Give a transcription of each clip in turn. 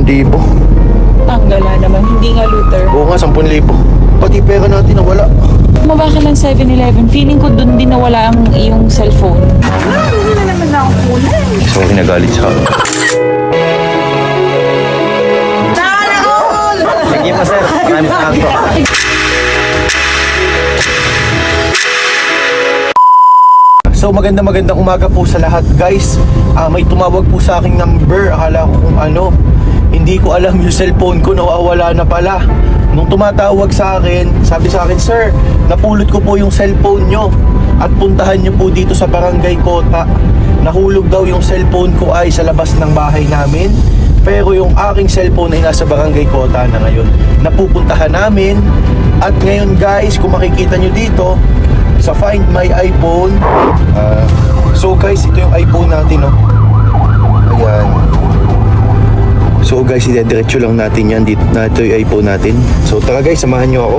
10,000. Tanggala naman, hindi nga looter. Oo nga, 10,000. Pati pera natin nawala. Bumaba ka ng 7-Eleven, feeling ko dun din nawala ang iyong cellphone. Hindi na naman ako kulay. Sorry, nagalit sa akin. Sige po sir, maraming salamat po. So magandang umaga po sa lahat guys. May tumawag po sa aking number. Akala ko kung ano. Hindi ko alam yung cellphone ko nawawala na pala. Nung tumatawag sa akin, sabi sa akin, "Sir, napulot ko po yung cellphone nyo at puntahan nyo po dito sa Barangay Kota." Nahulog daw yung cellphone ko ay sa labas ng bahay namin. Pero yung aking cellphone ay nasa Barangay Kota na ngayon. Napupuntahan namin. At ngayon guys, kung makikita nyo dito sa Find My iPhone, so guys, ito yung iPhone natin, no? Ayan. So guys, idediretso lang natin yan dito, na ito yung iPhone natin. So tara guys, samahan nyo ako.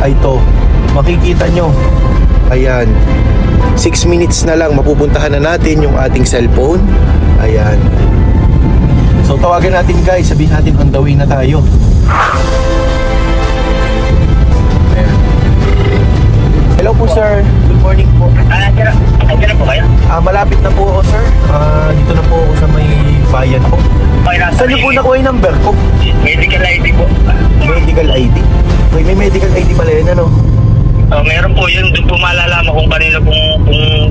Ay, ito, makikita nyo. Ayan, 6 minutes na lang mapupuntahan na natin yung ating cellphone. Ayan. So tawagan natin guys, sabihin natin on the way na tayo. Ayan. Hello po sir, good morning po. Andiyan na po kayo? Malapit na po ako sir. Dito na po ako sa may bayan po. Saan niyo po nakuha yung number ko? Medical ID po. Medical ID? Wait, may medical ID pala yun, ano? Meron po yun. Doon po malalaman kung kanino kung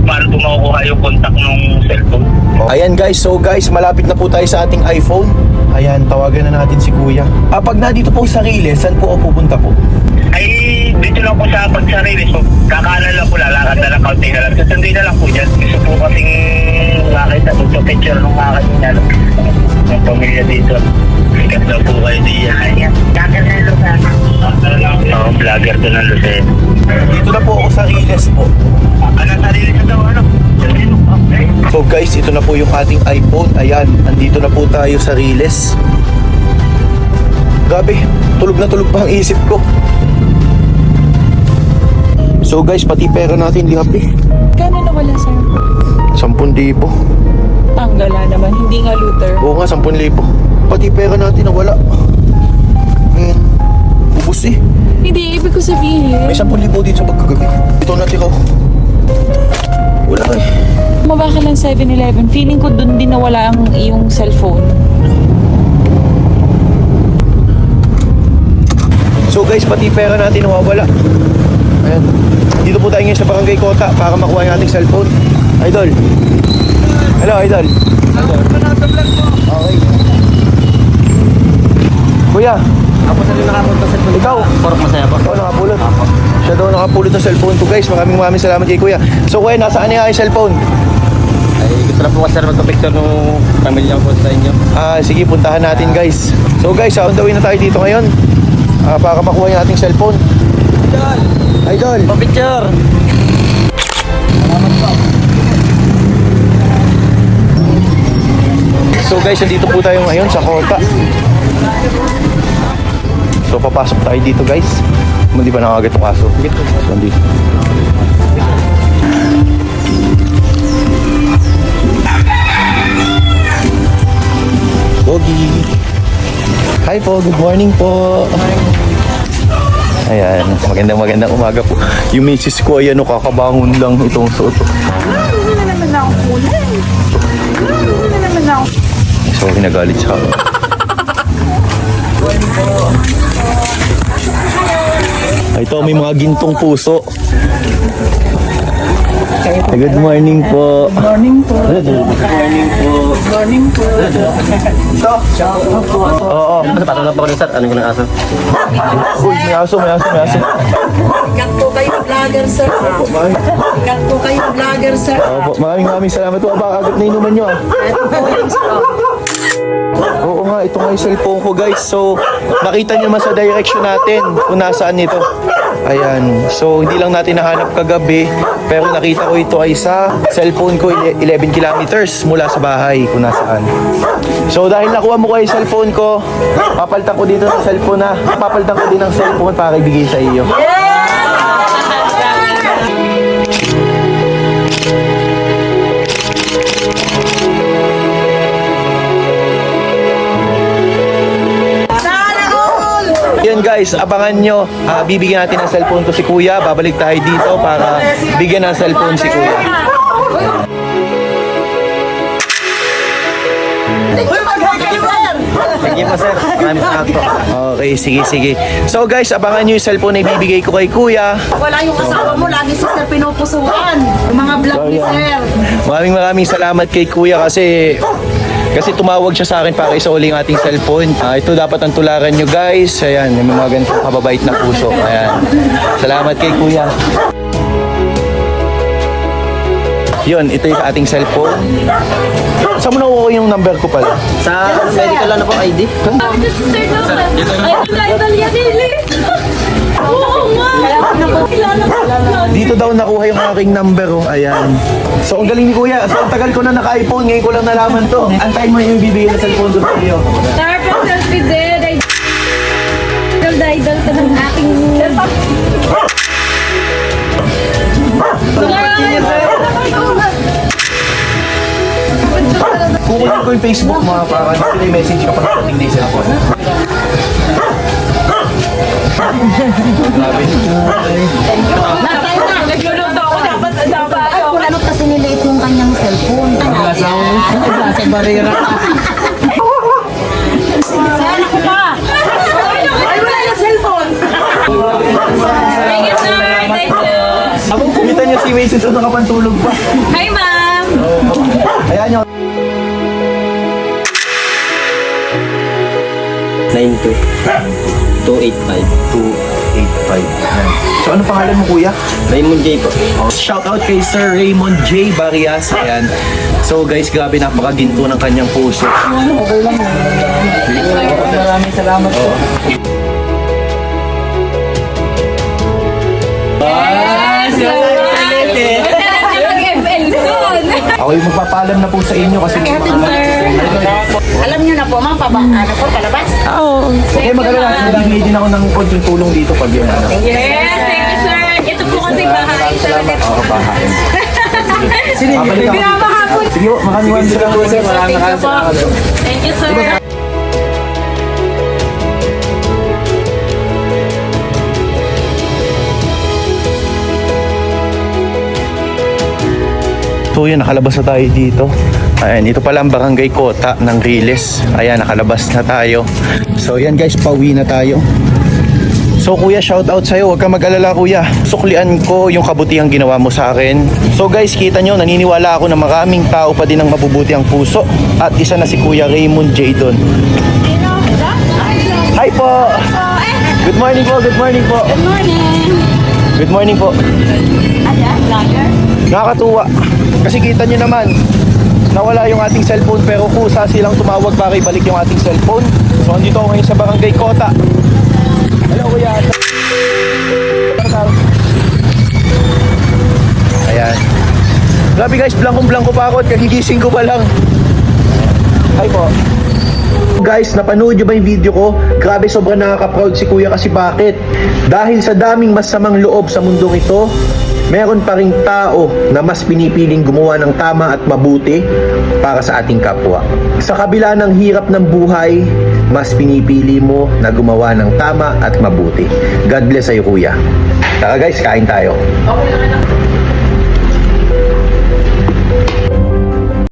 paano po makukuha yung contact ng cellphone. Ayan guys, so guys, malapit na po tayo sa ating iPhone. Ayan, tawagan na natin si kuya. Pag nandito po sa Riles, saan po ako pupunta po? Ay, dito lang po sa pagsarili. So, kakaanan lang po, lalakad na lang, kaunti na lang. Susundin na lang po dyan. Gusto po kasing makita po sa picture ng mga kanina. Ng pamilya dito. Sikat daw po kayo diyan. Vlogger na Lucena. Oo, vlogger doon ng Lucena. Dito na po ako sa Riles po. Ano, sarili sa daw, ano? Okay. So guys, ito na po yung ating iPhone. Ayan, andito na po tayo sa Riles. Grabe, tulog na tulog pa ang isip ko. So guys, pati pera natin lihapi. Kano nawala, sir? 10,000. Tanggala naman, hindi nga looter. Oo nga, 10,000. Pati pera natin nawala. Ayan, ubus eh. Hindi, ibig ko sabihin, May 10,000 dito sa pagkagabi. Ito natin ako. Wala eh. bumaba ka ng 7-Eleven, feeling ko dun din nawala ang iyong cellphone. So guys, pati pera natin nawawala. Ayan. Dito po tayo ngayon sa Barangay Kota para makuha yung ating cellphone. Idol. Hello, Idol. Okay. Kuya, Ako sa rin nakapulot ng cellphone. ikaw. Porok masaya po. Ikaw nakapulot. Siya daw nakapulot ng cellphone ko guys. Maraming salamat kay Kuya. So kuya, nasaan niya yung cellphone? Ay, gusto lang po kasi magka-picture ng pamilya ko sa inyo. Sige, puntahan natin guys. So guys, on the way na tayo dito ngayon. Para makuha yung ating cellphone. Idol. Pa-picture! So guys, nandito po tayo ngayon sa Kota. So papasok tayo dito guys. Hindi ba nakagat yung aso? So nandito. Pogi. Hi po, good morning po. Ayan, magandang umaga po. Yung misis ko, ayan, kakabangon lang itong suot. Hindi na naman ako kulay. Hindi na naman ako. Sorry, nagalit sa akin. Ito, may mga gintong puso. Good morning po. Morning po. Good morning po. Morning po. Ito? Oo. Ano, patulog po ko sir? Ano ko ng aso? Uy, may aso. Ikat po kayo vlogger, sir. Ikat po kayo vlogger, sir. Opo, maraming salamat po. Agad na inuman nyo. Ito po yung straw. Oo nga, ito nga yung cellphone ko guys. So, nakita nyo naman sa direction natin kung nasaan ito. Ayan. So, hindi lang natin nahanap kagabi. Pero nakita ko ito ay sa cellphone ko 11 kilometers mula sa bahay kung nasaan. So, dahil nakuha mo ko yung cellphone ko, papalitan ko dito ng cellphone na. Papalitan ko din ng cellphone para ibigay sa iyo. guys, abangan nyo. Bibigyan natin ng cellphone to si Kuya. Babalik tayo dito para bigyan ng cellphone si Kuya. Sige po, sir. Maraming salamat po. Okay, sige. So guys, abangan nyo yung cellphone na ibibigay ko kay Kuya. Wala yung kasama mo, lagi si Sir pinupusuan. Yung mga vlog ni Sir. Maraming salamat kay Kuya kasi tumawag siya sa akin para isauli yung ating cellphone. Ito dapat ang tularan nyo guys. Ayan, may mga ganito kababait na puso. Ayan. Salamat kay Kuya. Yun, ito yung ating cellphone. Saan mo nakuha yung number ko pala? Sa medical lang na po ID. Dito daw nakuha yung aking number. Oh. Ayan. So, ang galing ni Kuya. So, ang tagal ko na naka-iPhone. Ngayon ko lang nalaman to. Antayin mo yung bibigay na cellphone doon sa iyo. Selfie din. Idol ka ng aking... Kukunin ko yung Facebook mo para message ka pa sa ating day cellphone. Grabe. Ano kasi niliit yung kanyang cellphone. Sa barera. Ay, wala yung cellphone. Kita niyo si Mason doon nakapantulog pa. Hi, ma'am! Ayan nyo. 92-285. So ano pangalan mo kuya? Raymond J po. Shout out kay Sir Raymond J. Barrias. Ayan. So guys, grabe napakaginto ng kanyang puso. Maraming salamat po. Ako yung magpapaalam na po sa inyo kasi Alam niyo na po, ma'am, ano po, palabas? okay, mag-alala. Nagbibigay din ako ng konting tulong dito pag yun. Ano? Yes, thank you, sir. Ito po kasi bahay. Oo, bahay. Sige, balik ako. Sige po, maraming salamat. Maraming salamat. Thank you, sir. So yun, nakalabas na tayo dito. Ayan, ito pala ang barangay Kota ng Riles. Ayan, nakalabas na tayo. So yan guys, pauwi na tayo. So kuya, shout out sa'yo. Huwag kang mag-alala kuya. Suklian ko yung kabutihang ginawa mo sa akin. So guys, kita nyo, naniniwala ako na maraming tao pa din ang mabubuti ang puso. At isa na si Kuya Raymond J. doon. Hi po! Good morning po, good morning po. Good morning. Good morning po. Vlogger? Nakakatuwa. Kasi kita nyo naman, nawala yung ating cellphone pero kusa silang tumawag para ibalik yung ating cellphone. So andito ako ngayon sa barangay Kota. Hello kuya. Ayan. Grabe guys, blankong-blanko pa ako at kagigising ko pa lang. Hi po. Guys, napanood nyo ba yung video ko? Grabe, sobrang nakaka-proud si kuya kasi bakit? Dahil sa daming masamang loob sa mundong ito, meron pa ring tao na mas pinipiling gumawa ng tama at mabuti para sa ating kapwa. Sa kabila ng hirap ng buhay, mas pinipili mo na gumawa ng tama at mabuti. God bless sa'yo kuya. Tara guys, kain tayo.